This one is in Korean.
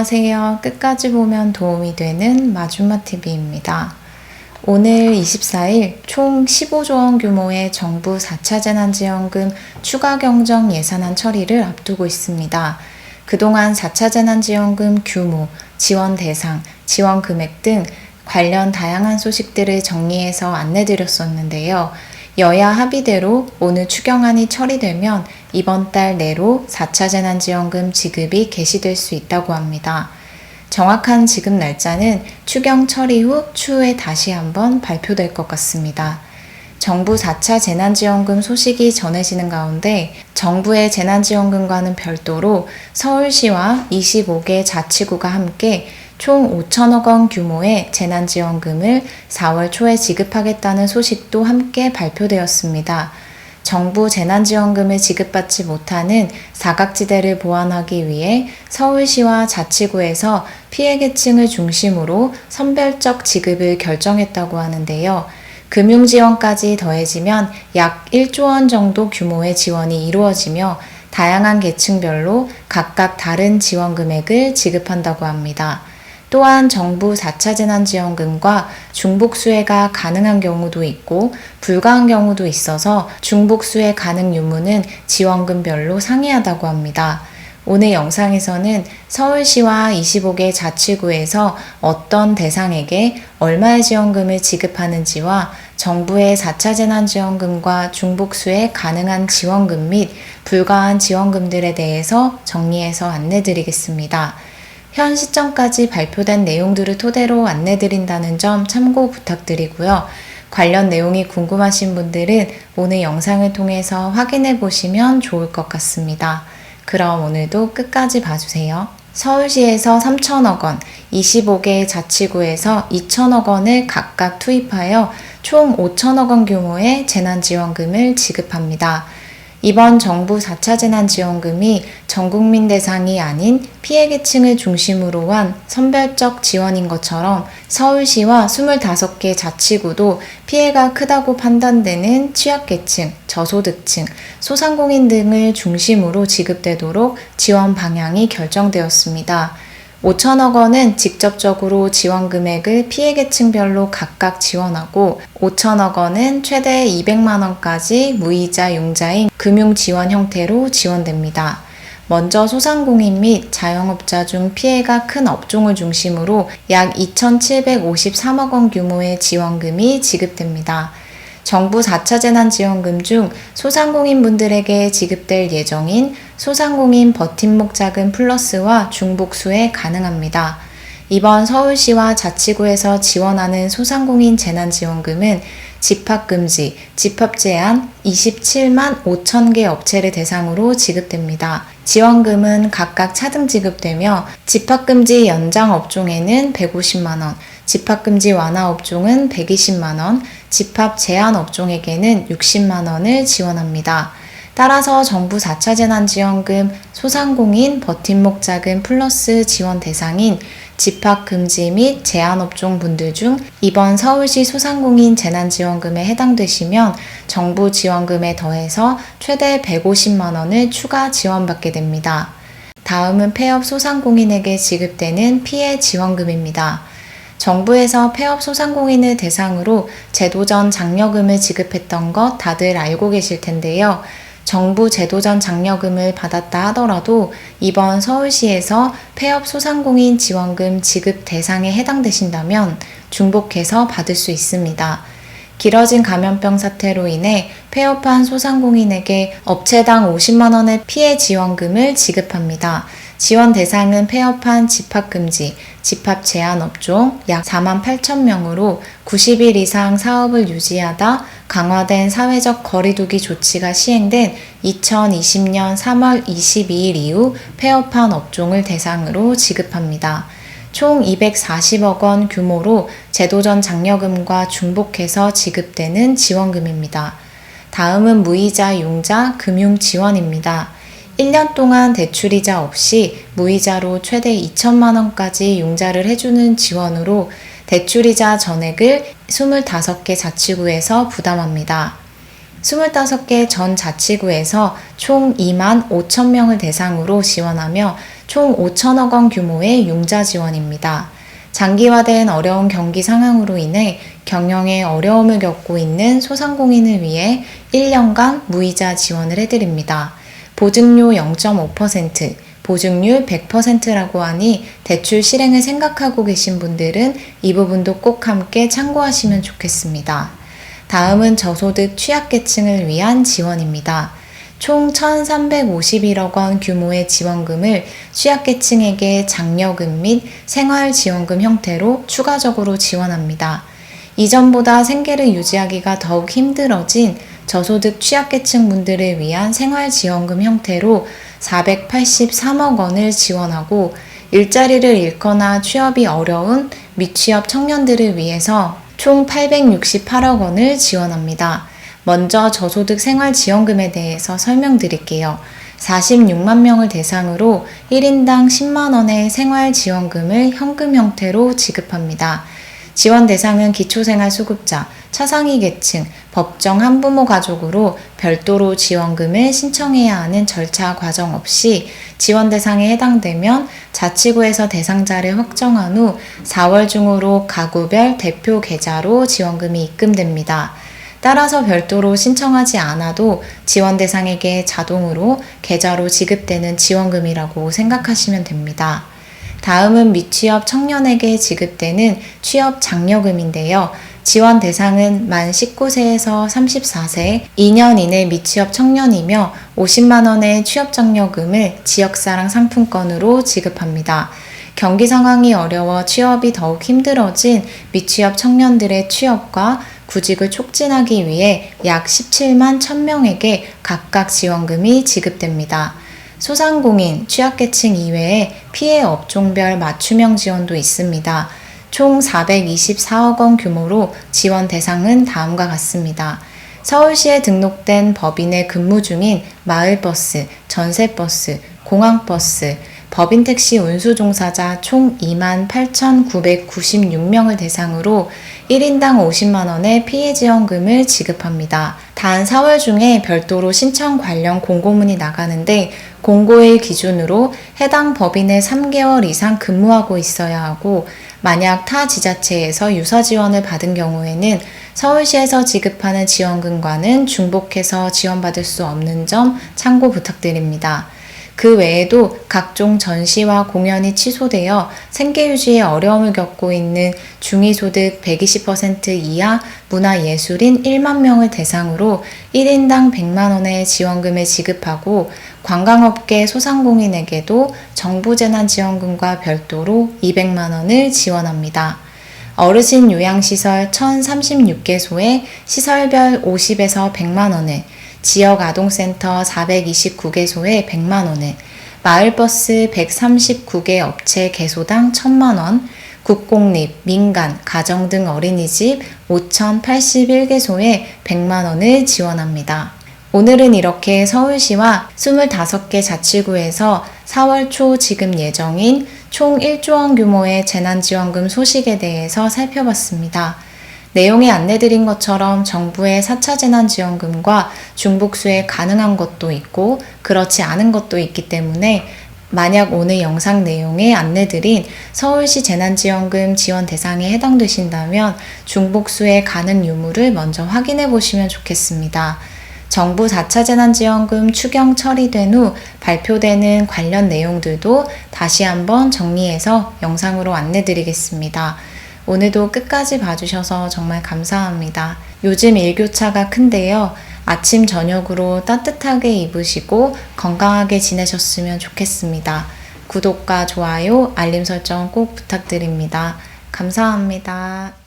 안녕하세요. 끝까지 보면 도움이 되는 마줌마TV입니다. 오늘 24일 총 15조 원 규모의 정부 4차 재난지원금 추가 경정 예산안 처리를 앞두고 있습니다. 그동안 4차 재난지원금 규모, 지원 대상, 지원 금액 등 관련 다양한 소식들을 정리해서 안내드렸었는데요. 여야 합의대로 오늘 추경안이 처리되면 이번 달 내로 4차 재난지원금 지급이 개시될 수 있다고 합니다. 정확한 지급 날짜는 추경 처리 후 추후에 다시 한번 발표될 것 같습니다. 정부 4차 재난지원금 소식이 전해지는 가운데 정부의 재난지원금과는 별도로 서울시와 25개 자치구가 함께 총 5천억 원 규모의 재난지원금을 4월 초에 지급하겠다는 소식도 함께 발표되었습니다. 정부 재난지원금을 지급받지 못하는 사각지대를 보완하기 위해 서울시와 자치구에서 피해계층을 중심으로 선별적 지급을 결정했다고 하는데요. 금융지원까지 더해지면 약 1조 원 정도 규모의 지원이 이루어지며 다양한 계층별로 각각 다른 지원 금액을 지급한다고 합니다. 또한 정부 4차 재난지원금과 중복수혜가 가능한 경우도 있고 불가한 경우도 있어서 중복수혜 가능 유무는 지원금별로 상이하다고 합니다. 오늘 영상에서는 서울시와 25개 자치구에서 어떤 대상에게 얼마의 지원금을 지급하는지와 정부의 4차 재난지원금과 중복수혜 가능한 지원금 및 불가한 지원금들에 대해서 정리해서 안내드리겠습니다. 현 시점까지 발표된 내용들을 토대로 안내드린다는 점 참고 부탁드리고요. 관련 내용이 궁금하신 분들은 오늘 영상을 통해서 확인해 보시면 좋을 것 같습니다. 그럼 오늘도 끝까지 봐주세요. 서울시에서 3천억 원, 25개 자치구에서 2천억 원을 각각 투입하여 총 5천억 원 규모의 재난지원금을 지급합니다. 이번 정부 4차 재난지원금이 전국민 대상이 아닌 피해계층을 중심으로 한 선별적 지원인 것처럼 서울시와 25개 자치구도 피해가 크다고 판단되는 취약계층, 저소득층, 소상공인 등을 중심으로 지급되도록 지원 방향이 결정되었습니다. 5천억 원은 직접적으로 지원 금액을 피해계층별로 각각 지원하고 5천억 원은 최대 200만 원까지 무이자 융자인 금융지원 형태로 지원됩니다. 먼저 소상공인 및 자영업자 중 피해가 큰 업종을 중심으로 약 2,753억 원 규모의 지원금이 지급됩니다. 정부 4차 재난지원금 중 소상공인 분들에게 지급될 예정인 소상공인 버팀목 자금 플러스와 중복수혜 가능합니다. 이번 서울시와 자치구에서 지원하는 소상공인 재난지원금은 집합금지, 집합제한 27만 5천 개 업체를 대상으로 지급됩니다. 지원금은 각각 차등 지급되며 집합금지 연장 업종에는 150만 원, 집합금지 완화 업종은 120만 원, 집합 제한 업종에게는 60만 원을 지원합니다. 따라서 정부 4차 재난지원금 소상공인 버팀목 자금 플러스 지원 대상인 집합금지 및 제한업종 분들 중 이번 서울시 소상공인 재난지원금에 해당되시면 정부 지원금에 더해서 최대 150만 원을 추가 지원받게 됩니다. 다음은 폐업 소상공인에게 지급되는 피해 지원금입니다. 정부에서 폐업 소상공인을 대상으로 제도전 장려금을 지급했던 것 다들 알고 계실 텐데요. 정부 제도전 장려금을 받았다 하더라도 이번 서울시에서 폐업 소상공인 지원금 지급 대상에 해당되신다면 중복해서 받을 수 있습니다. 길어진 감염병 사태로 인해 폐업한 소상공인에게 업체당 50만 원의 피해 지원금을 지급합니다. 지원 대상은 폐업한 집합금지, 집합 제한 업종 약 4만 8천 명으로 90일 이상 사업을 유지하다 강화된 사회적 거리두기 조치가 시행된 2020년 3월 22일 이후 폐업한 업종을 대상으로 지급합니다. 총 240억 원 규모로 제도전 장려금과 중복해서 지급되는 지원금입니다. 다음은 무이자 융자 금융 지원입니다. 1년 동안 대출이자 없이 무이자로 최대 2천만 원까지 융자를 해주는 지원으로 대출이자 전액을 25개 자치구에서 부담합니다. 25개 전 자치구에서 총 2만 5천 명을 대상으로 지원하며 총 5천억 원 규모의 융자 지원입니다. 장기화된 어려운 경기 상황으로 인해 경영에 어려움을 겪고 있는 소상공인을 위해 1년간 무이자 지원을 해드립니다. 보증료 0.5%, 보증률 100%라고 하니 대출 실행을 생각하고 계신 분들은 이 부분도 꼭 함께 참고하시면 좋겠습니다. 다음은 저소득 취약계층을 위한 지원입니다. 총 1,351억 원 규모의 지원금을 취약계층에게 장려금 및 생활지원금 형태로 추가적으로 지원합니다. 이전보다 생계를 유지하기가 더욱 힘들어진 저소득 취약계층 분들을 위한 생활지원금 형태로 483억 원을 지원하고 일자리를 잃거나 취업이 어려운 미취업 청년들을 위해서 총 868억 원을 지원합니다. 먼저 저소득 생활지원금에 대해서 설명드릴게요. 46만 명을 대상으로 1인당 10만 원의 생활지원금을 현금 형태로 지급합니다. 지원 대상은 기초생활수급자, 차상위 계층, 법정 한부모 가족으로 별도로 지원금을 신청해야 하는 절차 과정 없이 지원 대상에 해당되면 자치구에서 대상자를 확정한 후 4월 중으로 가구별 대표 계좌로 지원금이 입금됩니다. 따라서 별도로 신청하지 않아도 지원 대상에게 자동으로 계좌로 지급되는 지원금이라고 생각하시면 됩니다. 다음은 미취업 청년에게 지급되는 취업 장려금인데요. 지원 대상은 만 19세에서 34세, 2년 이내 미취업 청년이며 50만 원의 취업 장려금을 지역사랑 상품권으로 지급합니다. 경기 상황이 어려워 취업이 더욱 힘들어진 미취업 청년들의 취업과 구직을 촉진하기 위해 약 17만 1,000명에게 각각 지원금이 지급됩니다. 소상공인, 취약계층 이외에 피해 업종별 맞춤형 지원도 있습니다. 총 424억 원 규모로 지원 대상은 다음과 같습니다. 서울시에 등록된 법인에 근무 중인 마을버스, 전세버스, 공항버스, 법인택시 운수종사자 총 28,996명을 대상으로 1인당 50만 원의 피해지원금을 지급합니다. 단 4월 중에 별도로 신청 관련 공고문이 나가는데 공고일 기준으로 해당 법인에 3개월 이상 근무하고 있어야 하고 만약 타 지자체에서 유사 지원을 받은 경우에는 서울시에서 지급하는 지원금과는 중복해서 지원받을 수 없는 점 참고 부탁드립니다. 그 외에도 각종 전시와 공연이 취소되어 생계유지에 어려움을 겪고 있는 중위소득 120% 이하 문화예술인 1만 명을 대상으로 1인당 100만 원의 지원금을 지급하고 관광업계 소상공인에게도 정부재난지원금과 별도로 200만 원을 지원합니다. 어르신 요양시설 1,036개소에 시설별 50에서 100만 원을, 지역아동센터 429개소에 100만 원을, 마을버스 139개 업체 개소당 1,000만 원, 국공립, 민간, 가정 등 어린이집 5,081개소에 100만 원을 지원합니다. 오늘은 이렇게 서울시와 25개 자치구에서 4월 초 지급 예정인 총 1조 원 규모의 재난지원금 소식에 대해서 살펴봤습니다. 내용에 안내드린 것처럼 정부의 4차 재난지원금과 중복수에 가능한 것도 있고 그렇지 않은 것도 있기 때문에 만약 오늘 영상 내용에 안내드린 서울시 재난지원금 지원 대상에 해당되신다면 중복수에 가능 유무를 먼저 확인해 보시면 좋겠습니다. 정부 4차 재난지원금 추경 처리된 후 발표되는 관련 내용들도 다시 한번 정리해서 영상으로 안내드리겠습니다. 오늘도 끝까지 봐주셔서 정말 감사합니다. 요즘 일교차가 큰데요. 아침 저녁으로 따뜻하게 입으시고 건강하게 지내셨으면 좋겠습니다. 구독과 좋아요, 알림 설정 꼭 부탁드립니다. 감사합니다.